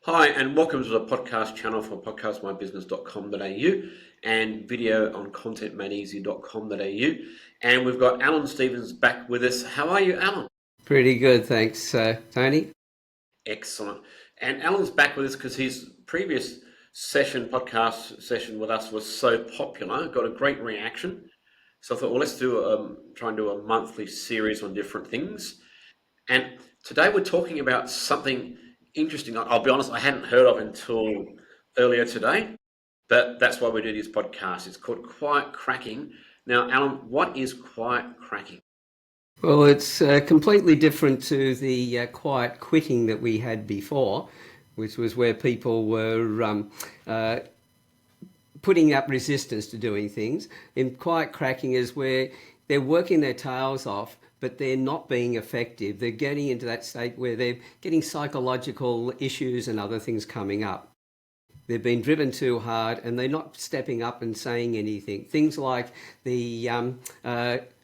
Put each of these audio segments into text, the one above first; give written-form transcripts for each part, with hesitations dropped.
Hi, and welcome to the podcast channel for podcastmybusiness.com.au and video on contentmadeeasy.com.au. And we've got Alan Stevens back with us. How are you, Alan? Pretty good, thanks, Tony. Excellent. And Alan's back with us because his previous podcast session with us was so popular, got a great reaction. So I thought, well, let's try and do a monthly series on different things. And today we're talking about something interesting. I'll be honest, I hadn't heard of until earlier today, but that's why we do this podcast. It's called Quiet Cracking. Now, Alan, what is quiet cracking? Well, it's completely different to the quiet quitting that we had before, which was where people were putting up resistance to doing things. And quiet cracking is where they're working their tails off, but they're not being effective. They're getting into that state where they're getting psychological issues and other things coming up. They've been driven too hard and they're not stepping up and saying anything. Things like the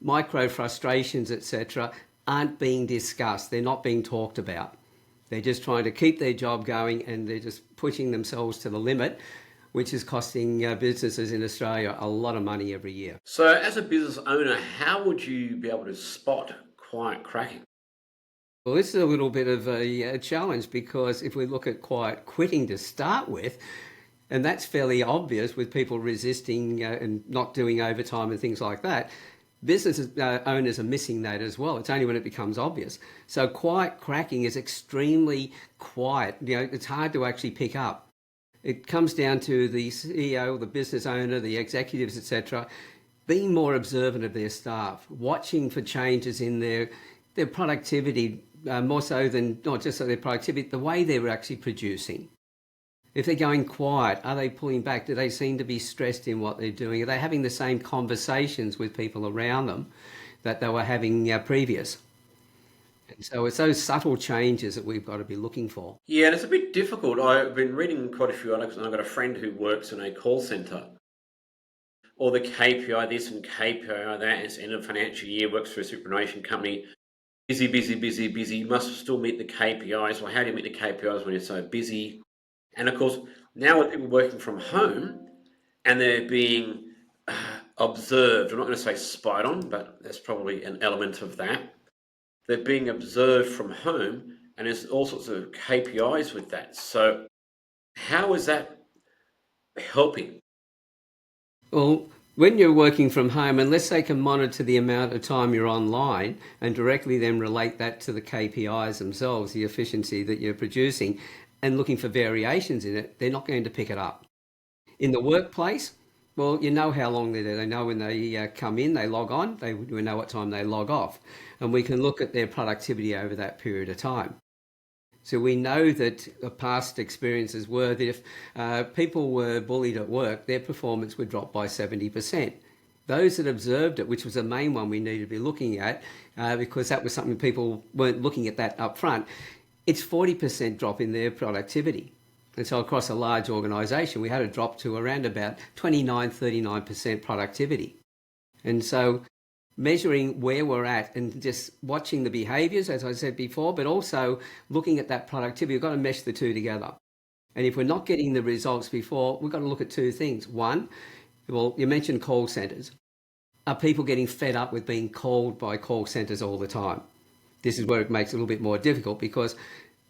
micro frustrations, etc., aren't being discussed. They're not being talked about. They're just trying to keep their job going and they're just pushing themselves to the limit, which is costing businesses in Australia a lot of money every year. So, as a business owner, how would you be able to spot quiet cracking? Well, this is a little bit of a challenge because if we look at quiet quitting to start with, and that's fairly obvious with people resisting and not doing overtime and things like that, business owners are missing that as well. It's only when it becomes obvious. So quiet cracking is extremely quiet. It's hard to actually pick up. It comes down to the CEO, the business owner, the executives, etc., being more observant of their staff, watching for changes in their productivity, more so than not just their productivity, the way they're actually producing. If they're going quiet, are they pulling back? Do they seem to be stressed in what they're doing? Are they having the same conversations with people around them that they were having previous? And so it's those subtle changes that we've got to be looking for. Yeah, and it's a bit difficult. I've been reading quite a few articles, and I've got a friend who works in a call centre. Or the KPI this and KPI that, it's end of financial year, works for a superannuation company. Busy, busy, busy, busy. You must still meet the KPIs. Well, how do you meet the KPIs when you're so busy? And of course, now with people working from home and they're being observed, I'm not going to say spied on, but there's probably an element of that. They're being observed from home, and there's all sorts of KPIs with that. So, how is that helping? Well, when you're working from home, unless they can monitor the amount of time you're online and directly then relate that to the KPIs themselves, the efficiency that you're producing, and looking for variations in it, they're not going to pick it up. In the workplace, well, you know how long they're there. They know when they come in, they log on, we know what time they log off. And we can look at their productivity over that period of time. So we know that past experiences were that if people were bullied at work, their performance would drop by 70%. Those that observed it, which was the main one we needed to be looking at, because that was something people weren't looking at that up front, it's 40% drop in their productivity. And so across a large organisation, we had a drop to around about 39% productivity. And so measuring where we're at and just watching the behaviours, as I said before, but also looking at that productivity, we've got to mesh the two together. And if we're not getting the results before, we've got to look at two things. One, well, you mentioned call centres. Are people getting fed up with being called by call centres all the time? This is where it makes it a little bit more difficult because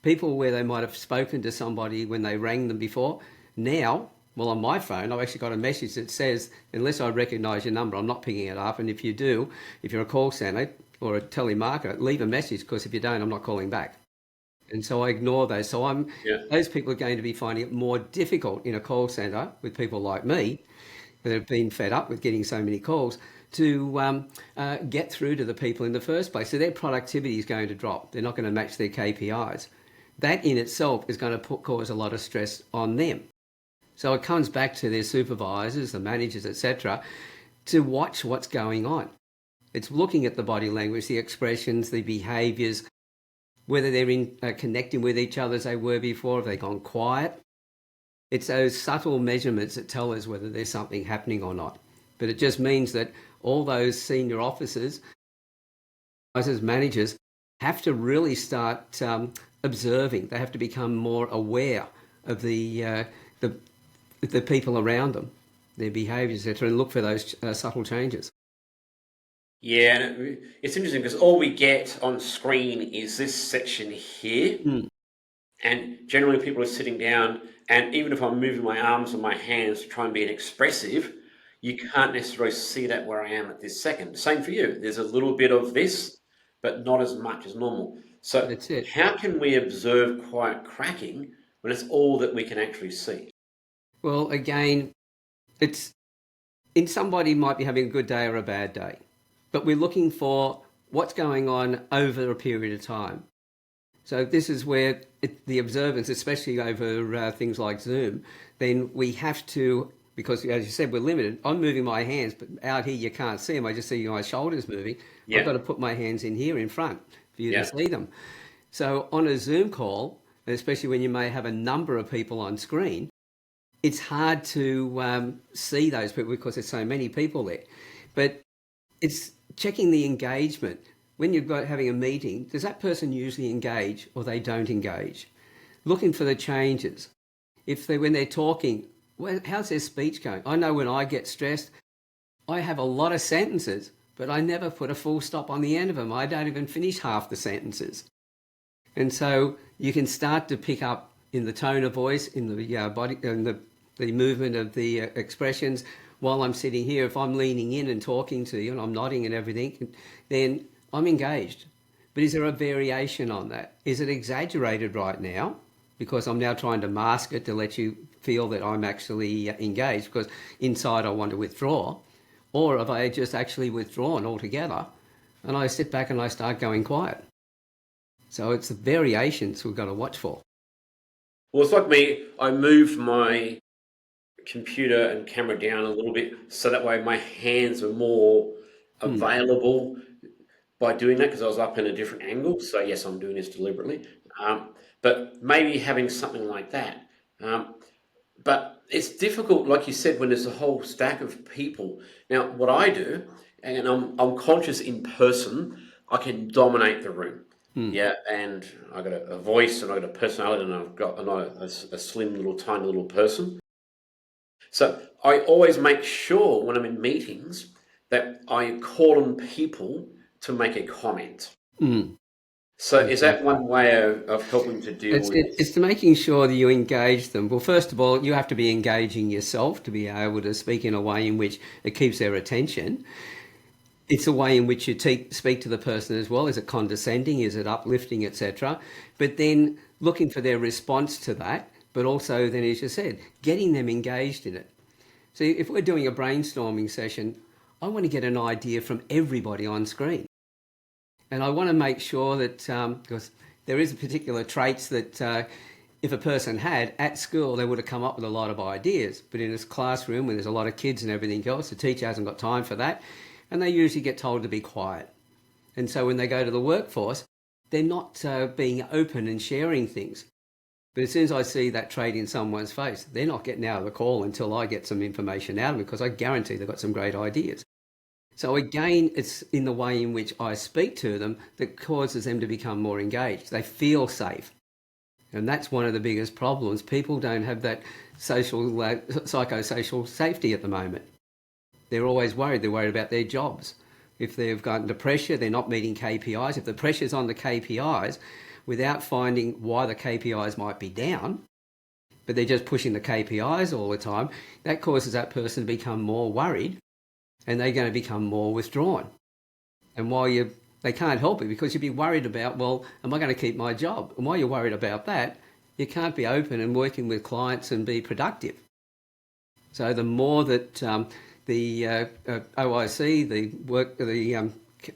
people where they might have spoken to somebody when they rang them before, now, well, on my phone, I've actually got a message that says, unless I recognise your number, I'm not picking it up. And if you do, if you're a call centre or a telemarketer, leave a message because if you don't, I'm not calling back. And so I ignore those. So those people are going to be finding it more difficult in a call centre with people like me that have been fed up with getting so many calls to get through to the people in the first place. So their productivity is going to drop. They're not going to match their KPIs. That in itself is going to cause a lot of stress on them. So it comes back to their supervisors, the managers, etc., to watch what's going on. It's looking at the body language, the expressions, the behaviours, whether they're connecting with each other as they were before, have they gone quiet. It's those subtle measurements that tell us whether there's something happening or not. But it just means that all those senior officers, as managers, have to really start observing. They have to become more aware of the the people around them, their behaviours, etc., and look for those subtle changes. Yeah, and it's interesting because all we get on screen is this section here, Mm, and generally people are sitting down, and even if I'm moving my arms or my hands to try and be expressive, you can't necessarily see that where I am at this second. Same for you. There's a little bit of this, but not as much as normal. So that's it. how can we observe quiet cracking when it's all that we can actually see? Well, again, it's in somebody might be having a good day or a bad day, but we're looking for what's going on over a period of time. So this is where the observance, especially over things like Zoom, then we have to, because as you said, we're limited. I'm moving my hands, but out here you can't see them. I just see my shoulders moving. I've got Yeah, to put my hands in here in front for you to yeah, see them. So on a Zoom call, and especially when you may have a number of people on screen, it's hard to see those people because there's so many people there. But it's checking the engagement. When you're having a meeting, does that person usually engage or they don't engage? Looking for the changes. If they, when they're talking, well, how's their speech going? I know when I get stressed, I have a lot of sentences, but I never put a full stop on the end of them. I don't even finish half the sentences. And so you can start to pick up in the tone of voice, in the body, in the movement of the expressions. While I'm sitting here, if I'm leaning in and talking to you and I'm nodding and everything, then I'm engaged. But is there a variation on that? Is it exaggerated right now? Because I'm now trying to mask it to let you feel that I'm actually engaged because inside I want to withdraw. Or have I just actually withdrawn altogether and I sit back and I start going quiet? So it's the variations we've got to watch for. well, it's like me. I moved my computer and camera down a little bit so that way my hands are more Mm, available by doing that because I was up in a different angle. So yes, I'm doing this deliberately. But maybe having something like that. Um, but it's difficult, like you said, when there's a whole stack of people. Now, what I do, and I'm conscious in person, I can dominate the room. mm. Yeah, and I got a voice and I got a personality and I've got a slim little tiny little person. So I always make sure when I'm in meetings that I call on people to make a comment. Mm, So is that exactly. one way of helping to deal It's with it, this? it's to making sure that you engage them. Well, first of all, you have to be engaging yourself to be able to speak in a way in which it keeps their attention. It's a way in which you speak to the person as well. Is it condescending? Is it uplifting, etc.? But then looking for their response to that, but also then, as you said, getting them engaged in it. So if we're doing a brainstorming session, I want to get an idea from everybody on screen. And I want to make sure that, because there is particular traits that if a person had at school, they would have come up with a lot of ideas. But in this classroom, where there's a lot of kids and everything else, the teacher hasn't got time for that. And they usually get told to be quiet. And so when they go to the workforce, they're not being open and sharing things. But as soon as I see that trait in someone's face, they're not getting out of the call until I get some information out of them because I guarantee they've got some great ideas. So again, it's in the way in which I speak to them that causes them to become more engaged. They feel safe. And that's one of the biggest problems. People don't have that social, psychosocial safety at the moment. They're always worried. They're worried about their jobs. If they've got under pressure, they're not meeting KPIs. If the pressure's on the KPIs, without finding why the KPIs might be down, but they're just pushing the KPIs all the time, that causes that person to become more worried and they're going to become more withdrawn. And while they can't help it because you'd be worried about, well, am I going to keep my job? And while you're worried about that, you can't be open and working with clients and be productive. So the more that the OIC, the work, the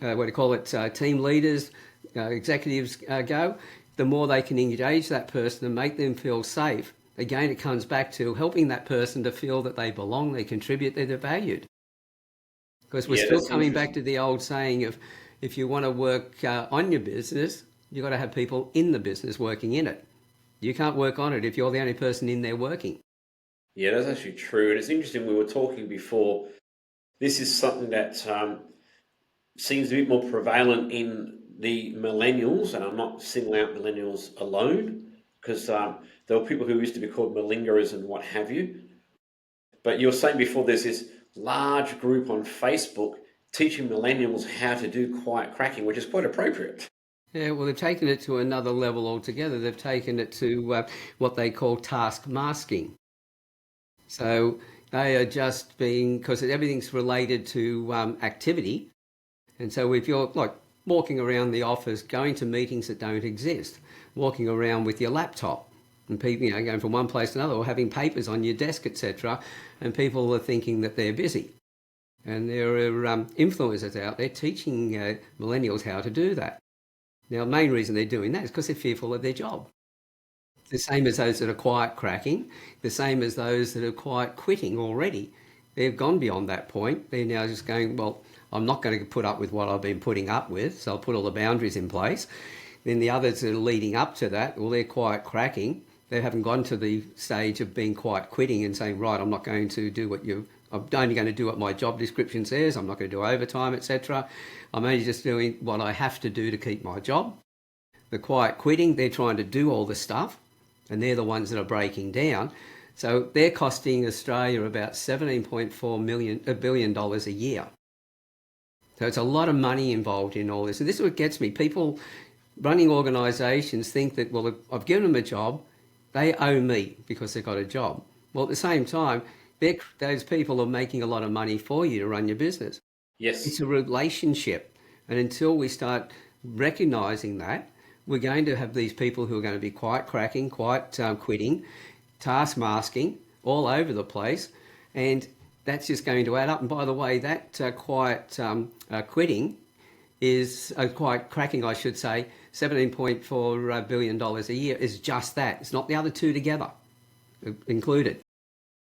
what do you call it, team leaders, executives go, the more they can engage that person and make them feel safe. Again, it comes back to helping that person to feel that they belong, they contribute, they're valued. Because we're Yeah, still that's coming back interesting. to the old saying of if you want to work on your business, you've got to have people in the business working in it. You can't work on it if you're the only person in there working. Yeah, that's actually true. And it's interesting, we were talking before, this is something that seems a bit more prevalent in the millennials, and I'm not singling out millennials alone, because There were people who used to be called malingerers and what have you. But you were saying before there's this large group on Facebook teaching millennials how to do quiet cracking, which is quite appropriate. Yeah, well, they've taken it to another level altogether. They've taken it to what they call task masking. So they are just being, because everything's related to activity. And so if you're like walking around the office, going to meetings that don't exist, walking around with your laptop, and people, going from one place to another, or having papers on your desk, etc., and people are thinking that they're busy. And there are influencers out there teaching millennials how to do that. Now, the main reason they're doing that is because they're fearful of their job. The same as those that are quiet cracking, the same as those that are quiet quitting already. They've gone beyond that point. They're now just going, well, I'm not going to put up with what I've been putting up with, so I'll put all the boundaries in place. Then the others that are leading up to that, well, they're quiet cracking. They haven't gone to the stage of being quiet quitting and saying, right, I'm not going to do I'm only going to do what my job description says. I'm not going to do overtime, etc. I'm only just doing what I have to do to keep my job. The quiet quitting, they're trying to do all the stuff, and they're the ones that are breaking down. So they're costing Australia about $17.4 billion a year. So it's a lot of money involved in all this. And this is what gets me. People running organisations think that, well, I've given them a job, they owe me because they've got a job. Well, at the same time, those people are making a lot of money for you to run your business. Yes. It's a relationship. And until we start recognising that, we're going to have these people who are going to be quiet cracking, quiet quitting, task masking all over the place. And that's just going to add up. And by the way, that quiet quitting is quiet cracking, I should say, $17.4 billion a year is just that. It's not the other two together included.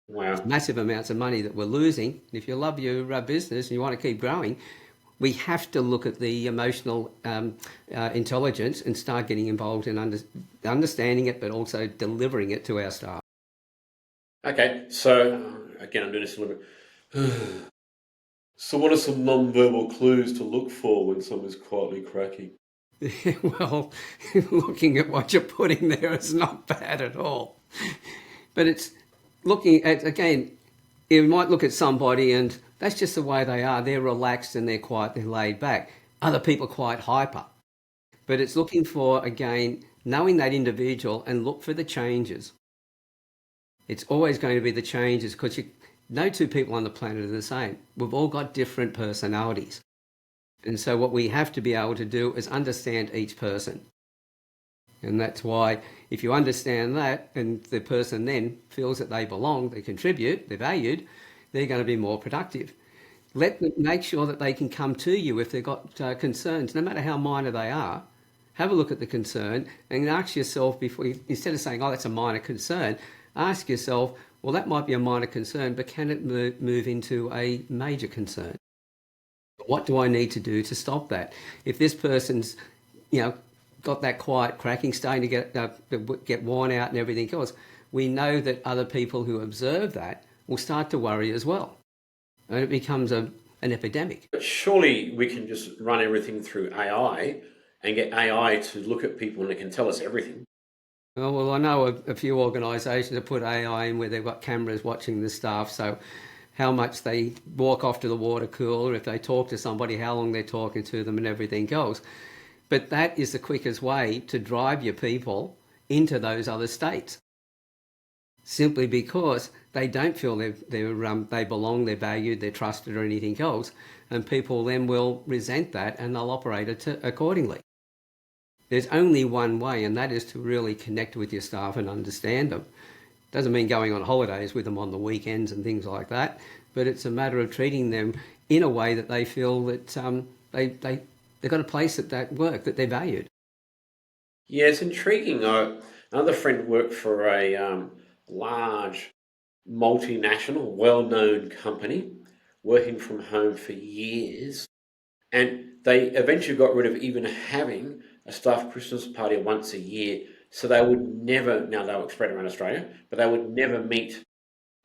Wow. It's massive amounts of money that we're losing. If you love your business and you want to keep growing, we have to look at the emotional intelligence and start getting involved in understanding it, but also delivering it to our staff. Okay, so again, I'm doing this a little bit. So, what are some non-verbal clues to look for when someone's quietly cracking? Well, looking at what you're putting there is not bad at all. But it's looking at, again, you might look at somebody and that's just the way they are. They're relaxed and they're quiet, they're laid back. Other people are quite hyper. But it's looking for, again, knowing that individual and look for the changes. It's always going to be the changes because no two people on the planet are the same. We've all got different personalities. And so what we have to be able to do is understand each person. And that's why if you understand that and the person then feels that they belong, they contribute, they're valued, they're going to be more productive. Make sure that they can come to you if they've got concerns, no matter how minor they are. Have a look at the concern and ask yourself instead of saying, oh, that's a minor concern, ask yourself, well, that might be a minor concern, but can it move into a major concern? What do I need to do to stop that? If this person's, got that quiet cracking, starting to get worn out and everything else, we know that other people who observe that will start to worry as well. And it becomes an epidemic. But surely we can just run everything through AI and get AI to look at people and it can tell us everything. Oh, well, I know a few organisations have put AI in where they've got cameras watching the staff, so how much they walk off to the water cooler, if they talk to somebody, how long they're talking to them and everything else. But that is the quickest way to drive your people into those other states. Simply because they don't feel they belong, they're valued, they're trusted or anything else. And people then will resent that and they'll operate accordingly. There's only one way, and that is to really connect with your staff and understand them. Doesn't mean going on holidays with them on the weekends and things like that, but it's a matter of treating them in a way that they feel that they've got a place at that work, that they're valued. Yeah, it's intriguing. Another friend worked for a large multinational, well-known company, working from home for years, and they eventually got rid of even having a staff Christmas party once a year. So they would never, now they were spread around Australia, but they would never meet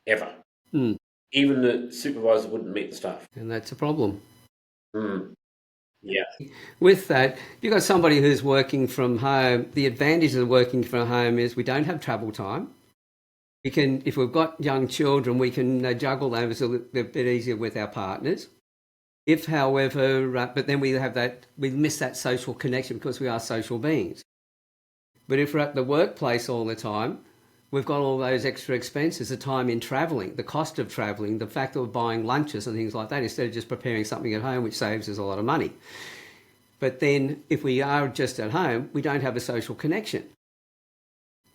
ever. Mm. Even the supervisor wouldn't meet the staff. And that's a problem. Mm. Yeah. With that, if you've got somebody who's working from home, the advantage of working from home is we don't have travel time. We can, if we've got young children, we can juggle those a little bit easier with our partners. If, however, but then we have that, we miss that social connection because we are social beings. But if we're at the workplace all the time, we've got all those extra expenses, the time in travelling, the cost of travelling, the fact of buying lunches and things like that, instead of just preparing something at home, which saves us a lot of money. But then if we are just at home, we don't have a social connection.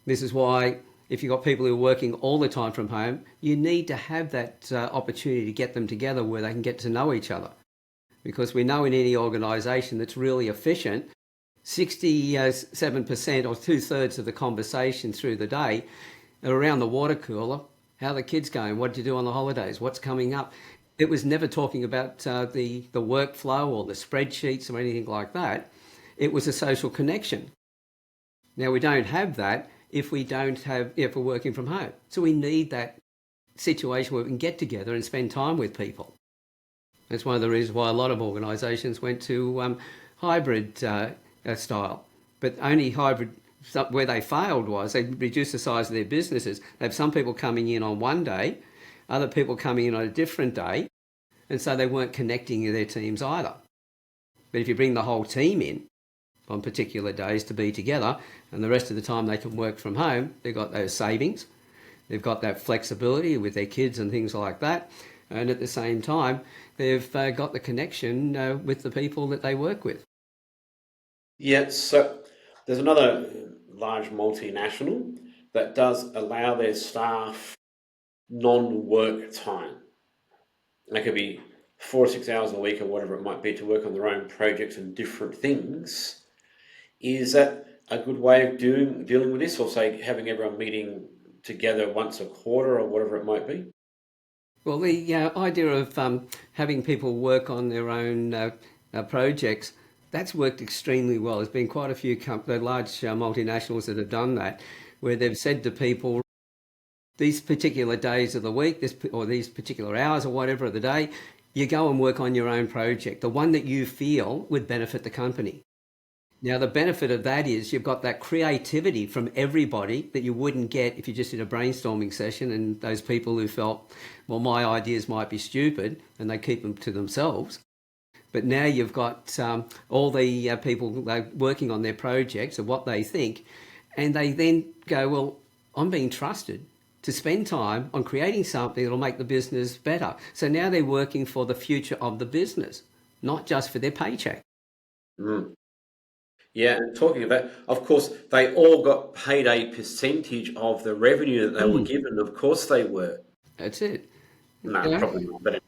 This is why if you've got people who are working all the time from home, you need to have that opportunity to get them together where they can get to know each other. Because we know in any organisation that's really efficient, 67% or 2/3 of the conversation through the day are around the water cooler. How are the kids going? What did you do on the holidays? What's coming up? It was never talking about the workflow or the spreadsheets or anything like that. It was a social connection. Now we don't have that if we're working from home. So we need that situation where we can get together and spend time with people. That's one of the reasons why a lot of organisations went to hybrid style, but only hybrid. Where they failed was they reduced the size of their businesses. They have some people coming in on one day, other people coming in on a different day, and so they weren't connecting their teams either. But if you bring the whole team in on particular days to be together, and the rest of the time they can work from home, they've got those savings, they've got that flexibility with their kids and things like that, and at the same time, they've got the connection with the people that they work with. Yeah, so there's another large multinational that does allow their staff non-work time. That could be 4 or 6 hours a week or whatever it might be to work on their own projects and different things. Is that a good way of dealing with this, or say having everyone meeting together once a quarter or whatever it might be? Well, the idea of having people work on their own projects, that's worked extremely well. There's been quite a few large multinationals that have done that, where they've said to people, these particular days of the week, or these particular hours or whatever of the day, you go and work on your own project, the one that you feel would benefit the company. Now, the benefit of that is you've got that creativity from everybody that you wouldn't get if you just did a brainstorming session, and those people who felt, well, my ideas might be stupid, and they keep them to themselves. But now you've got all the people working on their projects and what they think, and they then go, well, I'm being trusted to spend time on creating something that'll make the business better. So now they're working for the future of the business, not just for their paycheck. Mm. Yeah, and talking about, of course, they all got paid a percentage of the revenue that they were given. Of course they were. That's it. No, You know, probably not. But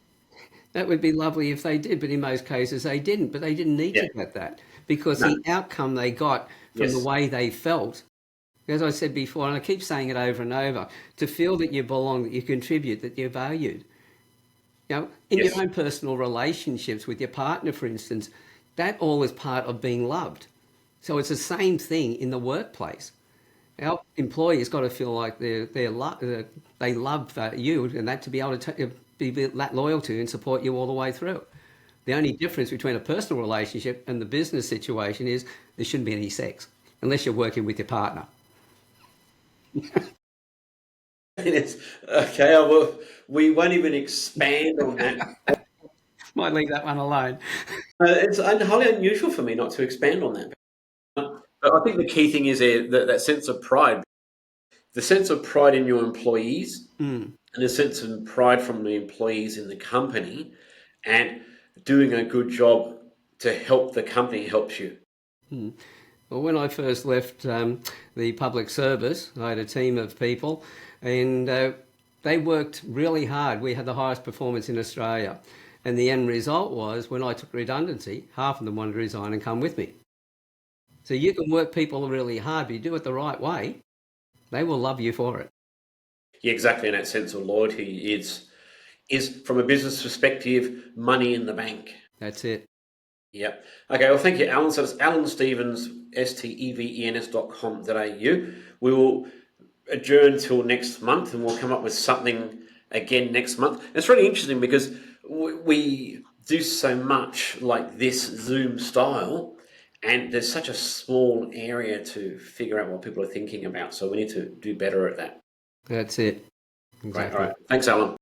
that would be lovely if they did, but in most cases they didn't. But they didn't need yeah, to get that because no, the outcome they got from the yes, way they felt, as I said before, and I keep saying it over and over, to feel that you belong, that you contribute, that you're valued. In your yes, own personal relationships with your partner, for instance, that all is part of being loved. So it's the same thing in the workplace. Our employees got to feel like they love you, and that to be able to be that loyal to and support you all the way through. The only difference between a personal relationship and the business situation is there shouldn't be any sex unless you're working with your partner. yes. Okay, well, we won't even expand on that. Might leave that one alone. It's highly unusual for me not to expand on that. But I think the key thing is there, that sense of pride, the sense of pride in your employees, Mm. and a sense of pride from the employees in the company, and doing a good job to help the company helps you. Mm. Well, when I first left the public service, I had a team of people, and they worked really hard. We had the highest performance in Australia. And the end result was when I took redundancy, half of them wanted to resign and come with me. So you can work people really hard, but you do it the right way, they will love you for it. Yeah, exactly. And that sense of loyalty is from a business perspective, money in the bank. That's it. Yep. Okay. Well, thank you, Alan. So it's Alan Stevens, stevens.com.au. We will adjourn till next month, and we'll come up with something again next month. And it's really interesting because we do so much like this Zoom style, and there's such a small area to figure out what people are thinking about. So we need to do better at that. That's it. Great. All Exactly. right. Thanks, Alan.